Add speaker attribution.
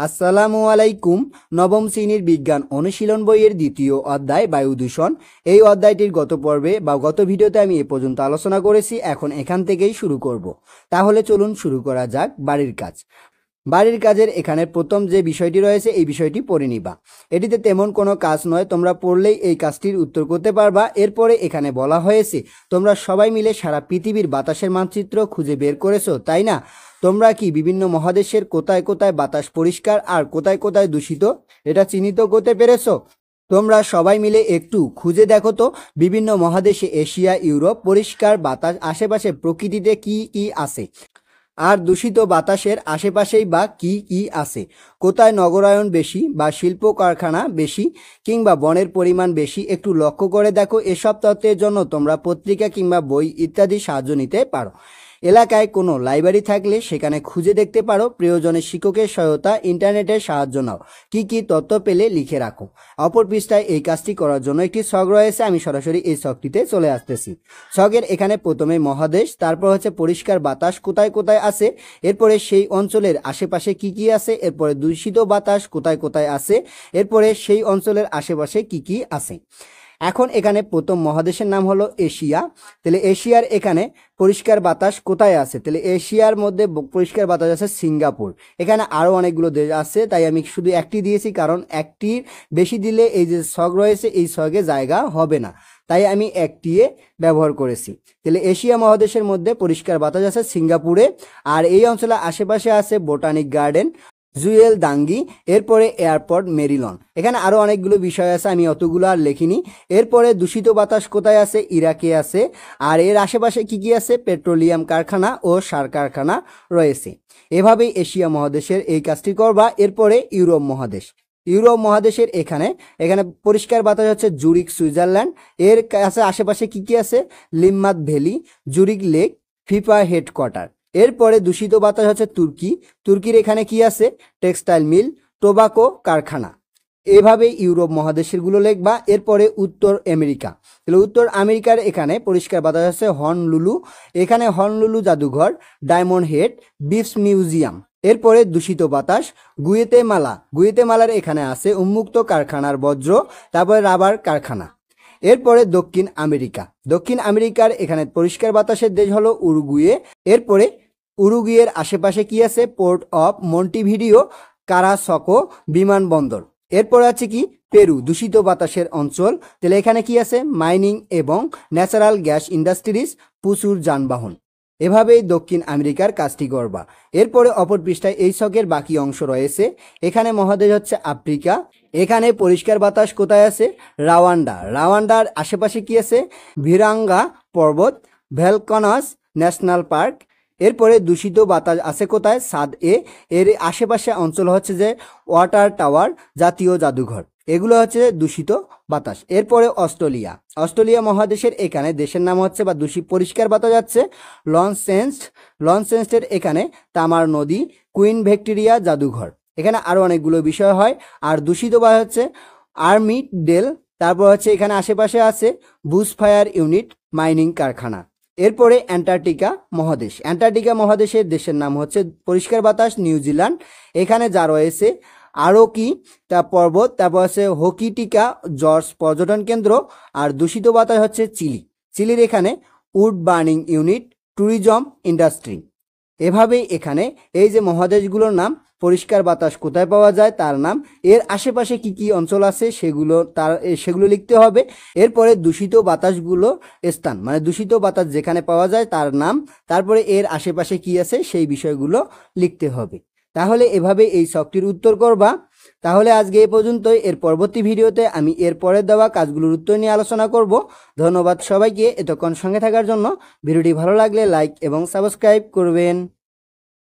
Speaker 1: আসসালামু আলাইকুম। নবম শ্রেণীর বিজ্ঞান অনুশীলন বইয়ের দ্বিতীয় অধ্যায় বায়ু দূষণ। এই অধ্যায়টির গত পর্বে বা গত ভিডিওতে আমি এ পর্যন্ত আলোচনা করেছি। এখন এখান থেকেই শুরু করব। তাহলে চলুন শুরু করা যাক বাড়ির কাজ। বাড়ির কাজের এখানে প্রথম যে বিষয়টি রয়েছে এই বিষয়টি পড়ে নিবা। এটিতে তেমন কোনো কাজ নয়, তোমরা পড়লেই এই কাজটির উত্তর করতে পারবা। এরপরে এখানে বলা হয়েছে তোমরা সবাই মিলে সারা পৃথিবীর বাতাসের মানচিত্র খুঁজে বের করেছো, তাই না? তোমরা কি বিভিন্ন মহাদেশের কোথায় কোথায় বাতাস পরিষ্কার আর কোথায় কোথায় দূষিত এটা চিহ্নিত করতে পেরেছো? তোমরা সবাই মিলে একটু খুঁজে দেখো তো বিভিন্ন মহাদেশে, এশিয়া, ইউরোপ পরিষ্কার বাতাস আশেপাশে প্রকৃতিতে কি কি আছে, আর দূষিত বাতাসের আশেপাশেই বা কি কি আছে, কোথায় নগরায়ন বেশি বা শিল্প কারখানা বেশি কিংবা বনের পরিমাণ বেশি, একটু লক্ষ্য করে দেখো। এসব তথ্যের জন্য তোমরা পত্রিকা কিংবা বই ইত্যাদি সাহায্য নিতে পারো। এলাকায় কোনো লাইব্রেরি থাকলে সেখানে খুঁজে দেখতে পারো। প্রয়োজনে শিক্ষকের সহায়তা, ইন্টারনেটের সাহায্য নাও। কি কি তথ্য পেলে লিখে রাখো। অপর পৃষ্ঠায় এই কাজটি করার জন্য একটি ছক রয়েছে, আমি সরাসরি এই ছকটিতে চলে আসতেছি। ছকের এখানে প্রথমে মহাদেশ, তারপর হচ্ছে পরিষ্কার বাতাস কোথায় কোথায় আছে, এরপরে সেই অঞ্চলের আশেপাশে কি কি আছে, এরপরে দূষিত বাতাস কোথায় কোথায় আছে, এরপরে সেই অঞ্চলের আশেপাশে কি কি আছে। এখন এখানে প্রথম মহাদেশের নাম হলো এশিয়া। তাহলে এশিয়ার এখানে পরিষ্কার বাতাস কোথায় আছে? তাহলে এশিয়ার মধ্যে পরিষ্কার বাতাস আছে সিঙ্গাপুর। এখানে আরও অনেকগুলো দেশ আছে, তাই আমি শুধু একটি দিয়েছি, কারণ একটির বেশি দিলে এই যে ছক রয়েছে এই ছকে জায়গা হবে না, তাই আমি একটিয়ে ব্যবহার করেছি। তাহলে এশিয়া মহাদেশের মধ্যে পরিষ্কার বাতাস আছে সিঙ্গাপুরে, আর এই অঞ্চলের আশেপাশে আছে বোটানিক গার্ডেন, জুয়েল দাঙ্গি, এরপরে এয়ারপোর্ট মেরিলন। এখানে আরও অনেকগুলো বিষয় আছে, আমি অতগুলো আর লিখিনি। এরপরে দূষিত বাতাস কোথায় আছে? ইরাকে আছে। আর এর আশেপাশে কি কি আছে? পেট্রোলিয়াম কারখানা ও সার কারখানা রয়েছে। এভাবেই এশিয়া মহাদেশের এই কাজটি করবা। এরপরে ইউরোপ মহাদেশ। ইউরোপ মহাদেশের এখানে এখানে পরিষ্কার বাতাস হচ্ছে জুরিক সুইজারল্যান্ড। এর কাছে আশেপাশে কি কি আছে? Limmat Valley, Zurich lake, FIFA headquarter. এরপরে দূষিত বাতাস হচ্ছে তুর্কি। তুর্কির এখানে কি আছে? টেক্সটাইল মিল, টোবাকো কারখানা। এভাবে ইউরোপ মহাদেশেরগুলো লিখবা। এরপরে উত্তর আমেরিকা। তাহলে উত্তর আমেরিকার এখানে পরিষ্কার বাতাস আছে হনলুলু। এখানে হনলুলু জাদুঘর, ডায়মন্ড হেড, বিফস মিউজিয়াম। এরপরে দূষিত বাতাস গুয়েতেমালা। গুয়েতেমালার এখানে আছে উন্মুক্ত কারখানার বজ্র, তারপরে রাবার কারখানা। এরপরে দক্ষিণ আমেরিকা। দক্ষিণ আমেরিকার এখানে পরিষ্কার বাতাসের দেশ হলো উরুগুয়ে। এরপরে উরুগুয়ের আশেপাশে কি আছে? পোর্ট অফ মন্টিভিডিও, কারাসকো বিমানবন্দর। এরপর আছে কি? পেরু, দূষিত বাতাসের অঞ্চল। তাহলে এখানে কি আছে? মাইনিং এবং ন্যাচারাল গ্যাস ইন্ডাস্ট্রিজ, প্রচুর যানবাহন। এভাবেই দক্ষিণ আমেরিকার কাজটি করবা। এরপরে অপর পৃষ্ঠায় এই ছকের বাকি অংশ রয়েছে। এখানে মহাদেশ হচ্ছে আফ্রিকা। এখানে পরিষ্কার বাতাস কোথায় আছে? রাওয়ান্ডা। রাওয়ান্ডার আশেপাশে কি আছে? ভিরাঙ্গা পর্বত, ভ্যালকনাস ন্যাশনাল পার্ক। এরপরে দূষিত বাতাস আছে কোথায়? সাদ এ। এর আশেপাশে অঞ্চল হচ্ছে যে ওয়াটার টাওয়ার, জাতীয় জাদুঘর। এগুলো হচ্ছে দূষিত বাতাস। এরপরে অস্ট্রেলিয়া। অস্ট্রেলিয়া মহাদেশের এখানে দেশের নাম হচ্ছে বা দূষিত পরিষ্কার বাতাস যাচ্ছে লনসেন্সড। লনসেন্সডের এখানে তামার নদী, কুইন ভিক্টোরিয়া জাদুঘর। এখানে আরও অনেকগুলো বিষয় হয়। আর দূষিত বাতাস হচ্ছে আর্মি ডেল। তারপর হচ্ছে এখানে আশেপাশে আছে বুশ ফায়ার ইউনিট, মাইনিং কারখানা। এরপরে অ্যান্টার্কটিকা মহাদেশ। অ্যান্টার্কটিকা মহাদেশের দেশের নাম হচ্ছে পরিষ্কার বাতাস নিউজিল্যান্ড। এখানে যা রয়েছে আরও কি তা পর্বত, তারপর আছে হোকিটিকা জর্জ পর্যটন কেন্দ্র। আর দূষিত বাতাস হচ্ছে চিলি। চিলির এখানে wood burning unit, tourism industry. এভাবেই এখানে এই যে মহাদেশগুলোর নাম, পরিষ্কার বাতাস কোথায় পাওয়া যায় তার নাম, এর আশেপাশে কি কি অঞ্চল আছে সেগুলো লিখতে হবে। এরপরে দূষিত বাতাসগুলো স্থান, মানে দূষিত বাতাস যেখানে পাওয়া যায় তার নাম, তারপরে এর আশেপাশে কি আছে সেই বিষয়গুলো লিখতে হবে। তাহলে এভাবে এই ছকটির উত্তর করবা। তাহলে আজকে এ পর্যন্তই। এর পরবর্তী ভিডিওতে আমি এর পরের দেওয়া কাজগুলোর উত্তর নিয়ে আলোচনা করব। ধন্যবাদ সবাইকে এতক্ষণ সঙ্গে থাকার জন্য। ভিডিওটি ভালো লাগলে লাইক এবং সাবস্ক্রাইব করবেন।